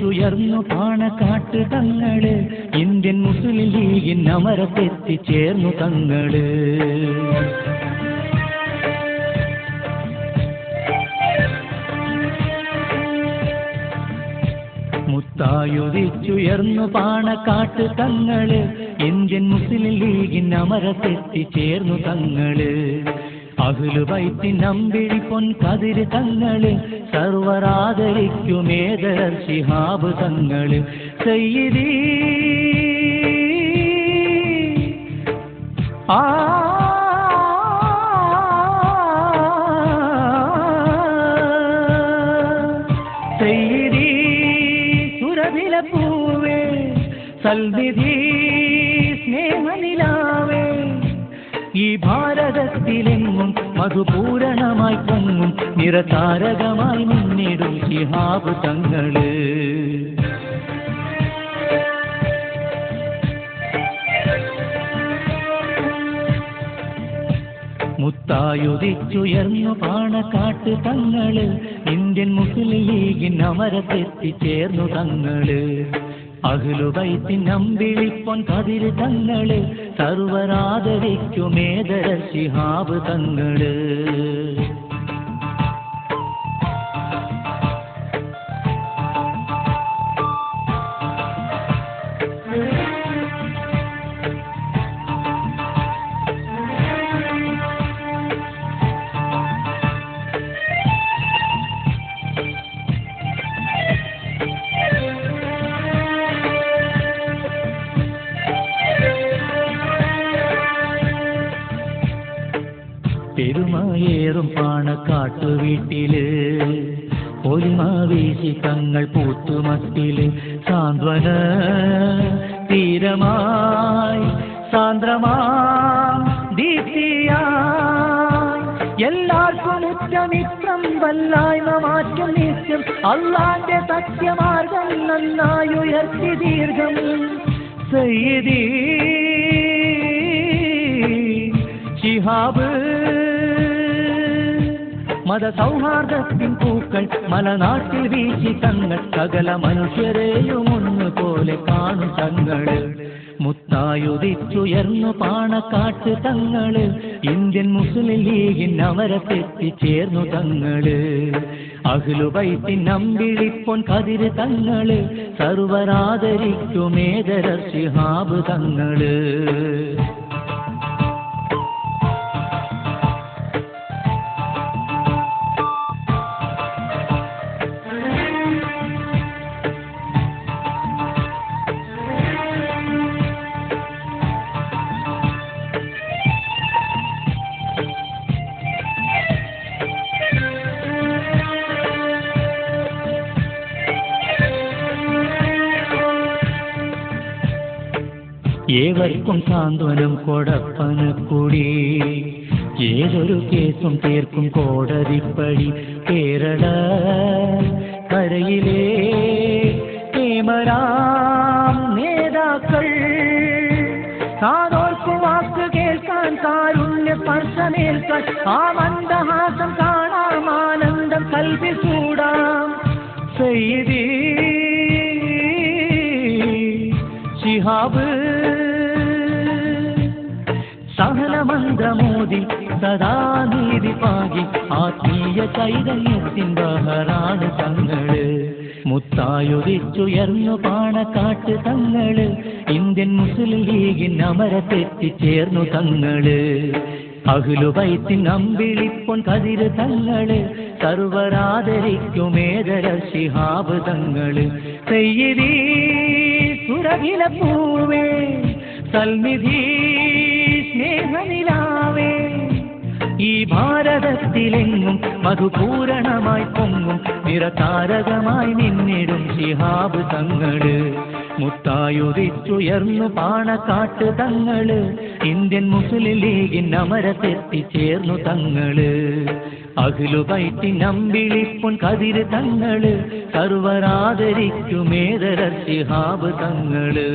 ആയുധിച്ചുയർന്നു പാണക്കാട്ട് തങ്ങള്, Indian Muslim ലീഗിൻ അമരത്തെത്തിച്ചേർന്നു തങ്ങള്. മുത്തായുധിച്ചുയർന്നു പാണക്കാട്ട് തങ്ങള്, ഇന്ത്യൻ മുസ്ലിം ലീഗിൻ അമരത്തെത്തിച്ചേർന്നു തങ്ങള്. അഹ്ലുബൈത്തിൻ അമ്പിളിപ്പൊൻ കതിര് തങ്ങള്, സർവരാദരിക്കുമേദർ ശിഹാബ് തങ്ങള്. സയ്യിദീ സയ്യിദീ സുരഭിലപ്പൂവേ, സൽനിധി സ്നേഹനിലാവേ, ഈ ഭാരതത്തിലെങ്ങും മധുപൂരണമായി പൊങ്ങും നിറതാരകമായി മുന്നിടും ശിഹാബ് തങ്ങള്. മുത്തായുധിച്ചുയർന്നു പാണക്കാട്ട് തങ്ങള്, ഇന്ത്യൻ മുസ്ലിം ലീഗിൻ അമരത്തെത്തിച്ചേർന്നു തങ്ങള്. അഹ്ലുബൈത്തിൻ അമ്പിളിപ്പൊൻ കതിര് തങ്ങള്, സർവരാദരിക്കുമേദർ ശിഹാബ് തങ്ങള്. പെരുമായേറും പാണക്കാട്ടു വീട്ടില്, പൊലിമാവീശി തങ്ങൾ പൂത്തുമത്തില്, സാന്ത്വന തീരമായി സാന്ദ്രമാം ദീപ്തിയായി, എല്ലാവർക്കും ഉറ്റമിത്രം വല്ലായ്മ മാറ്റം നിത്യം, അള്ളാന്റെ സത്യമാർഗം നന്നായി ഉയർത്തി ദീർഘം. സയ്യിദീ ശിഹാബ് മതസൗഹാർദ്ദത്തിൻ പൂക്കൾ മലനാട്ടിൽ വീശി തങ്ങൾ, സകല മനുഷ്യരെയും ഒന്നുപോലെ കാണും തങ്ങള്. മുത്തായുധിച്ചുയർന്നു പാണക്കാട്ട് തങ്ങള്, ഇന്ത്യൻ മുസ്ലിം ലീഗിൻ അമരത്തെത്തിച്ചേർന്നു തങ്ങള്. അഹ്ലുബൈത്തിൻ അമ്പിളിപ്പൊൻ കതിര് തങ്ങള്, സർവരാദരിക്കുമേദർ ശിഹാബ് തങ്ങള്. ഏവർക്കും സാന്ത്വനം കൊടപ്പന കൂടി, ഏതൊരു കേസും തീർക്കും കോടതിപ്പടി. കേരള കരയിലെ കേമരാം നേതാക്കൾ, കാതോർക്കു വാക്ക് കേൾക്കാൻ, കാരുണ്യ സ്പർശമേൽക്കാൻ, ആ മന്ദഹാസം കാണാം, ആനന്ദം കൽവിൽ ചൂടാം. സയ്യിദീ ശിഹാബ് സഹനമന്ത്രമോദി സദാ നീതി പാകി, ആത്മീയ ചൈതന്യത്തിൻ ബഹറാണ് തങ്ങള്. മുത്തായുധിച്ചുയർന്നു പാണക്കാട്ട് തങ്ങള്, ഇന്ത്യൻ മുസ്ലിം ലീഗിൻ അമരത്തെത്തിച്ചേർന്നു തങ്ങള്. അഹ്ലുബൈത്തിൻ അമ്പിളിപ്പൊൻ കതിര് തങ്ങള്, സർവരാദരിക്കുമേദർ ശിഹാബ് തങ്ങള്. സയ്യിദീ സുരഭിലപ്പൂവേ, സൽനിധി സ്നേഹനിലാവേ, ഈ ഭാരതത്തിലെങ്ങും മധുപൂരണമായി പൊങ്ങും നിറതാരകമായി നിന്നിടും ശിഹാബ് തങ്ങള്. മുത്തായുധിച്ചുയർന്നു പാണക്കാട്ട് തങ്ങള്, ഇന്ത്യൻ മുസ്ലിം ലീഗിൻ അമരത്തെത്തിച്ചേർന്നു തങ്ങള്. അഹ്ലുബൈത്തിൻ അമ്പിളിപ്പൊൻ കതിര് തങ്ങള്, സർവരാദരിക്കുമേദർ ശിഹാബ് തങ്ങള്.